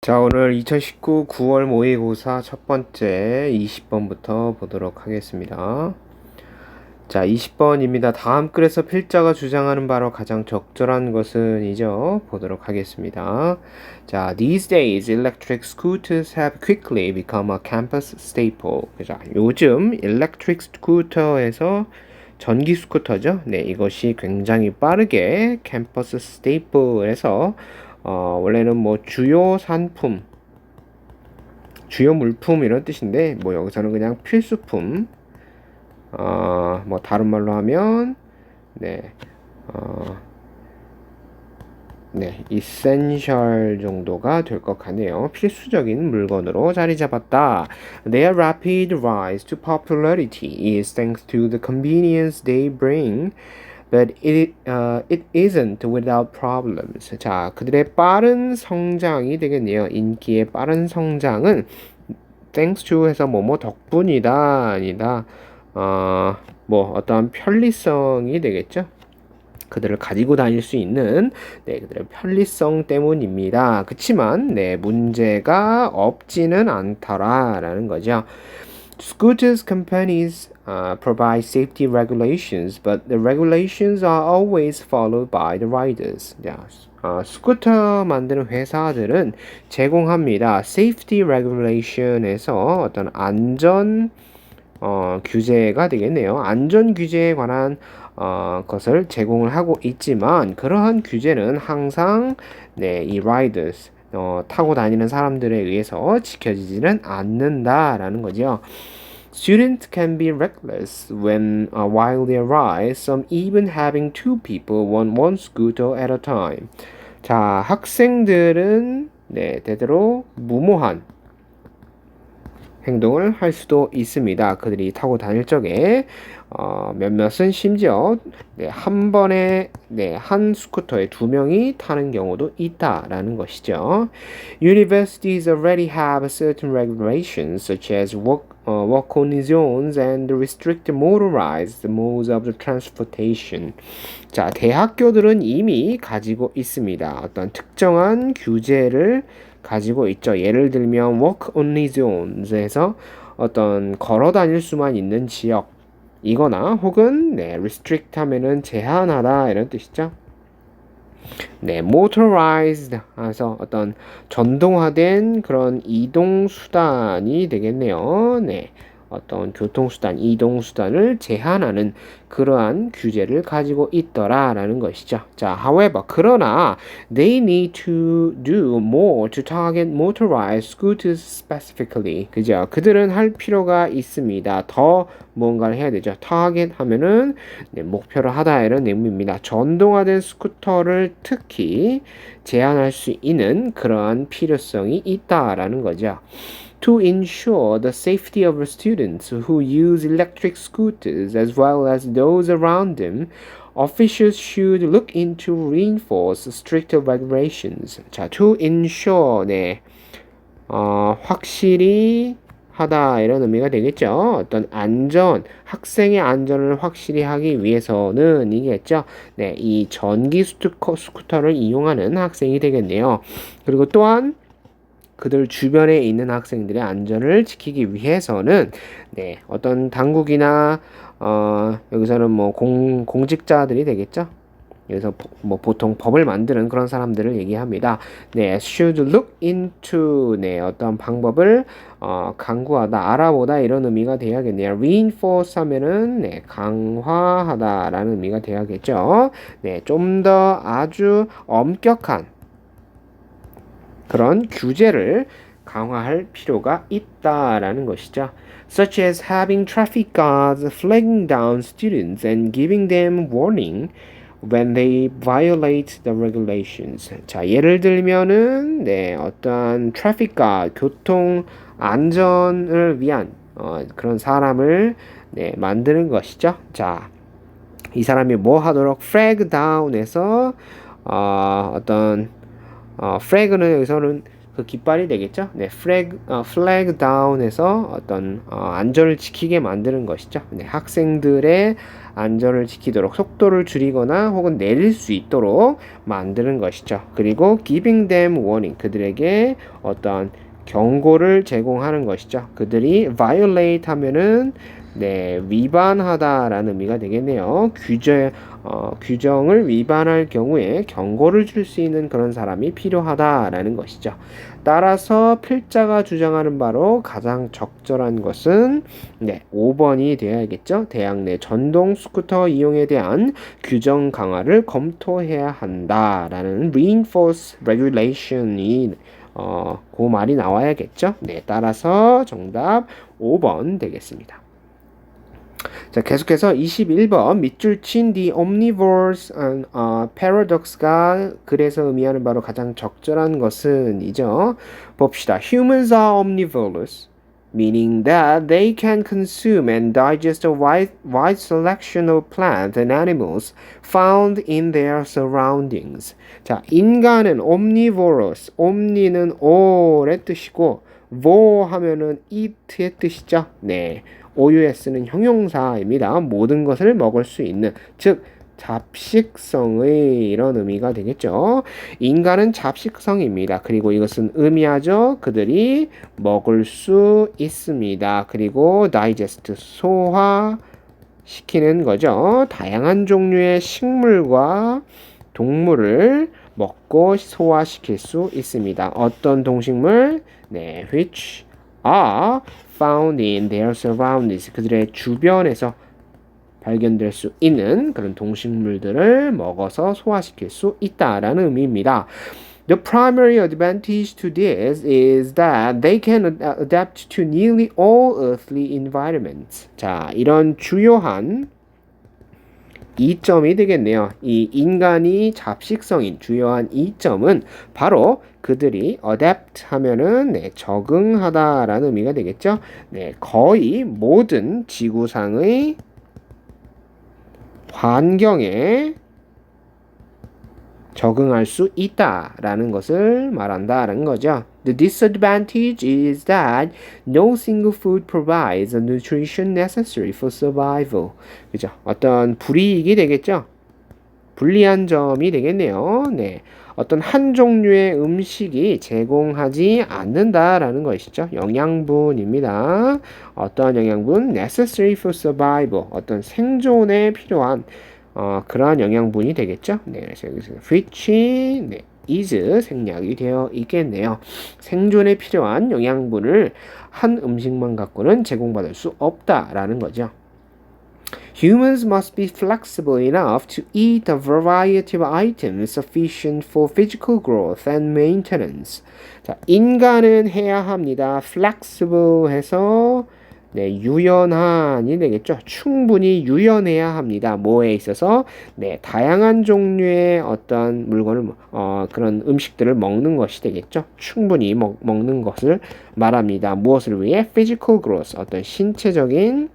자, 오늘 2019 9월 모의고사 첫 번째 20번부터 보도록 하겠습니다. 자, 20번입니다. 다음 글에서 필자가 주장하는 바로 가장 적절한 것은 이죠. 보도록 하겠습니다. 자, these days electric scooters have quickly become a campus staple. 자, 요즘 electric scooter에서 전기 스쿠터죠. 네, 이것이 굉장히 빠르게 캠퍼스 스테이플에서 원래는 뭐 주요 산품, 주요 물품 이런 뜻인데 뭐 여기서는 그냥 필수품, 뭐 다른 말로 하면 네, essential 정도가 될 것 같네요. 필수적인 물건으로 자리 잡았다. Their rapid rise to popularity is thanks to the convenience they bring. But it isn't without problems. 자, 그들의 빠른 성장이 되겠네요. 인기의 빠른 성장은 thanks to 해서 뭐뭐 덕분이다 아니다. 뭐 어떠한 편리성이 되겠죠. 그들을 가지고 다닐 수 있는 그들의 편리성 때문입니다. 그치만 문제가 없지는 않더라라는 거죠. Scooters companies provide safety regulations, but the regulations are always followed by the riders. 자, 스쿠터 만드는 회사들은 제공합니다. Safety regulation에서 어떤 안전 규제가 되겠네요. 안전 규제에 관한 것을 제공을 하고 있지만 그러한 규제는 항상 이 riders 타고 다니는 사람들에 의해서 지켜지지는 않는다라는 거죠. Students can be reckless when while they ride, some even having two people on one scooter at a time. 자, 학생들은 대대로 무모한 행동을 할 수도 있습니다. 그들이 타고 다닐 적에 몇몇은 심지어 한 번에 한 스쿠터에 두 명이 타는 경우도 있다라는 것이죠. Universities already have certain regulations such as walk-on zones and restrict motorized modes of transportation. 자, 대학교들은 이미 가지고 있습니다. 어떤 특정한 규제를 가지고 있죠. 예를 들면 walk only zones에서 어떤 걸어 다닐 수만 있는 지역이거나 혹은 restrict 하면은 제한하다 이런 뜻이죠. motorized 해서 어떤 전동화된 그런 이동 수단이 되겠네요. 어떤 교통수단, 이동수단을 제한하는 그러한 규제를 가지고 있더라라는 것이죠. 자, however, 그러나 they need to do more to target motorized scooters specifically. 그죠? 그들은 할 필요가 있습니다. 더 뭔가를 해야 되죠. target 하면은 목표를 하다 이런 의미입니다. 전동화된 스쿠터를 특히 제한할 수 있는 그러한 필요성이 있다라는 거죠. To ensure the safety of students who use electric scooters as well as those around them, officials should look into reinforce stricter regulations. 자, to ensure, 확실히 하다 이런 의미가 되겠죠. 어떤 안전, 학생의 안전을 확실히 하기 위해서는 이겠죠. 이 전기 스쿠터를 이용하는 학생이 되겠네요. 그리고 또한 그들 주변에 있는 학생들의 안전을 지키기 위해서는 어떤 당국이나 여기서는 뭐 공직자들이 되겠죠. 그래서 뭐 보통 법을 만드는 그런 사람들을 얘기합니다. should look into 어떤 방법을 강구하다, 알아보다 이런 의미가 돼야겠네요. reinforce 하면은 강화하다라는 의미가 돼야겠죠. 좀 더 아주 엄격한 그런 규제를 강화할 필요가 있다라는 것이죠. Such as having traffic guards flagging down students and giving them warning when they violate the regulations. 자, 예를 들면은 어떠한 traffic guard, 교통 안전을 위한 그런 사람을 만드는 것이죠. 자, 이 사람이 뭐 하도록 flag down해서 어떤 flag는 여기서는 그 깃발이 되겠죠. 네, flag down에서 어떤 안전을 지키게 만드는 것이죠. 네, 학생들의 안전을 지키도록 속도를 줄이거나 혹은 내릴 수 있도록 만드는 것이죠. 그리고 giving them warning, 그들에게 어떤 경고를 제공하는 것이죠. 그들이 violate 하면은 네, 위반하다라는 의미가 되겠네요. 규정을 위반할 경우에 경고를 줄 수 있는 그런 사람이 필요하다라는 것이죠. 따라서 필자가 주장하는 바로 가장 적절한 것은 네, 5번이 되어야겠죠. 대학 내 전동 스쿠터 이용에 대한 규정 강화를 검토해야 한다라는 reinforce regulation이 그 말이 나와야겠죠. 네, 따라서 정답 5번 되겠습니다. 자, 계속해서 21번 밑줄 친 the omnivorous paradox가 그래서 의미하는 바로 가장 적절한 것은 이죠. 봅시다. Humans are omnivorous, meaning that they can consume and digest a wide selection of plants and animals found in their surroundings. 자, 인간은 omnivorous, omni는 all의 뜻이고 vo 하면은 eat의 뜻이죠. 네. OUS는 형용사입니다. 모든 것을 먹을 수 있는, 즉 잡식성의 이런 의미가 되겠죠. 인간은 잡식성입니다. 그리고 이것은 의미하죠. 그들이 먹을 수 있습니다. 그리고 digest, 소화시키는 거죠. 다양한 종류의 식물과 동물을 먹고 소화시킬 수 있습니다. 어떤 동식물? 네, which are found in their surroundings. 그들의 주변에서 발견될 수 있는 그런 동식물들을 먹어서 소화시킬 수 있다라는 의미입니다. The primary advantage to this is that they can adapt to nearly all earthly environments. 자, 이런 주요한 이점이 되겠네요. 이 인간이 잡식성인 주요한 이점은 바로 그들이 adapt 하면은 네, 적응하다라는 의미가 되겠죠. 네, 거의 모든 지구상의 환경에 적응할 수 있다라는 것을 말한다라는 거죠. The disadvantage is that no single food provides the nutrition necessary for survival. 그죠? 어떤 불이익이 되겠죠? 불리한 점이 되겠네요. 네. 어떤 한 종류의 음식이 제공하지 않는다라는 것이죠. 영양분입니다. 어떤 영양분? necessary for survival. 어떤 생존에 필요한 그러한 영양분이 되겠죠. 네, 그래서 여기서 which 네, is 생략이 되어 있겠네요. 생존에 필요한 영양분을 한 음식만 갖고는 제공받을 수 없다라는 거죠. Humans must be flexible enough to eat a variety of items sufficient for physical growth and maintenance. 자, 인간은 해야 합니다. flexible 해서 네, 유연한이 되겠죠. 충분히 유연해야 합니다. 뭐에 있어서 네, 다양한 종류의 어떤 물건을 그런 음식들을 먹는 것이 되겠죠. 충분히 먹는 것을 말합니다. 무엇을 위해? physical growth, 어떤 신체적인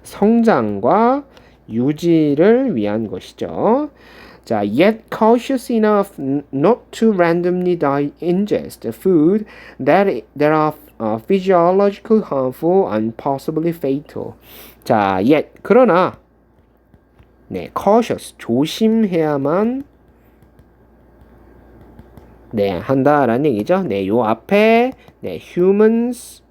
성장과 유지를 위한 것이죠. 자, yet cautious enough not to randomly ingest food that are physiological harmful and possibly fatal. 자, yet 그러나 네, cautious 조심해야만 네, 한다라는 얘기죠. 네, 요 앞에 네, humans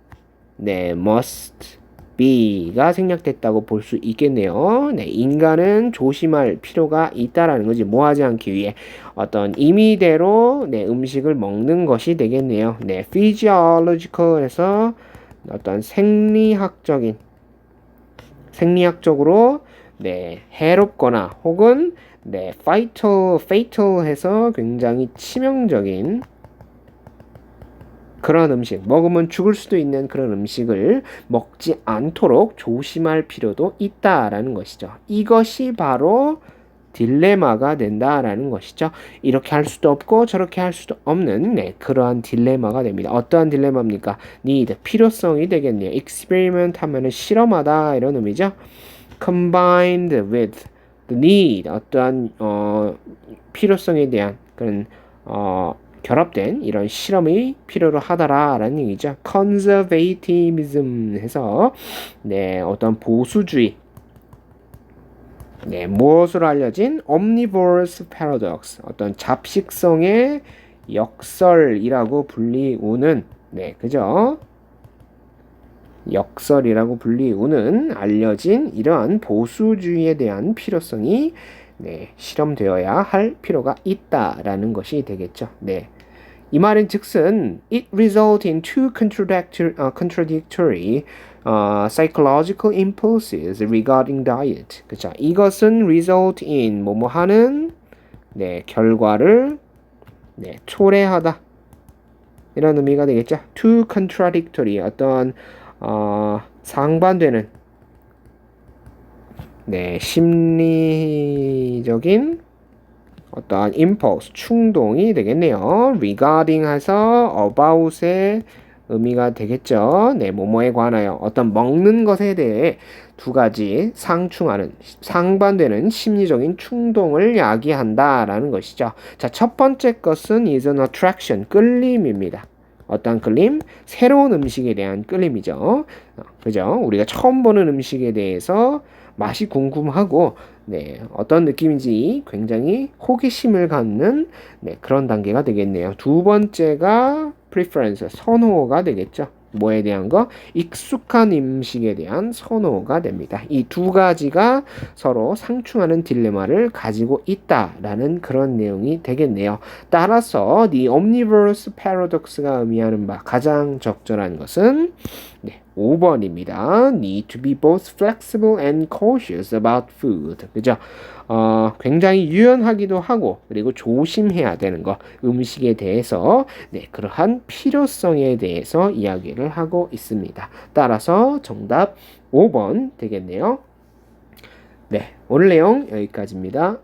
네, must B가 생략됐다고 볼 수 있겠네요. 네, 인간은 조심할 필요가 있다라는 거지. 뭐 하지 않기 위해 어떤 임의대로 네, 음식을 먹는 것이 되겠네요. 네, physiological에서 어떤 생리학적으로 네, 해롭거나 혹은 네, fatal해서 굉장히 치명적인 그런 음식, 먹으면 죽을 수도 있는 그런 음식을 먹지 않도록 조심할 필요도 있다라는 것이죠. 이것이 바로 딜레마가 된다라는 것이죠. 이렇게 할 수도 없고 저렇게 할 수도 없는 네, 그러한 딜레마가 됩니다. 어떠한 딜레마입니까? need, 필요성이 되겠네요. experiment 하면은 실험하다 이런 의미죠. combined with the need, 어떠한 필요성에 대한 그런 결합된 이런 실험이 필요로 하다라는 얘기죠. conservatism 해서 어떤 보수주의 무엇으로 알려진 omnivorous paradox 어떤 잡식성의 역설이라고 불리우는 그죠? 역설이라고 불리우는 알려진 이러한 보수주의에 대한 필요성이 실험되어야 할 필요가 있다라는 것이 되겠죠. 이 말은 즉슨 it results in two contradictory psychological impulses regarding diet. 그죠? 이것은 result in 뭐뭐 하는 결과를 초래하다. 이런 의미가 되겠죠. two contradictory 어떤 상반되는 심리적인 어떠한 impulse, 충동이 되겠네요. regarding 해서 about의 의미가 되겠죠. 뭐뭐에 관하여 어떤 먹는 것에 대해 두 가지 상반되는 심리적인 충동을 야기한다라는 것이죠. 자, 첫 번째 것은 is an attraction, 끌림입니다. 어떤 끌림? 새로운 음식에 대한 끌림이죠. 그죠? 우리가 처음 보는 음식에 대해서 맛이 궁금하고 어떤 느낌인지 굉장히 호기심을 갖는 그런 단계가 되겠네요. 두 번째가 preference, 선호가 되겠죠. 뭐에 대한 거? 익숙한 음식에 대한 선호가 됩니다. 이 두 가지가 서로 상충하는 딜레마를 가지고 있다라는 그런 내용이 되겠네요. 따라서 the omnivorous paradox가 의미하는 바 가장 적절한 것은 5번입니다. Need to be both flexible and cautious about food. 그죠? 굉장히 유연하기도 하고 그리고 조심해야 되는 거 음식에 대해서 그러한 필요성에 대해서 이야기를 하고 있습니다. 따라서 정답 5번 되겠네요. 오늘 내용 여기까지입니다.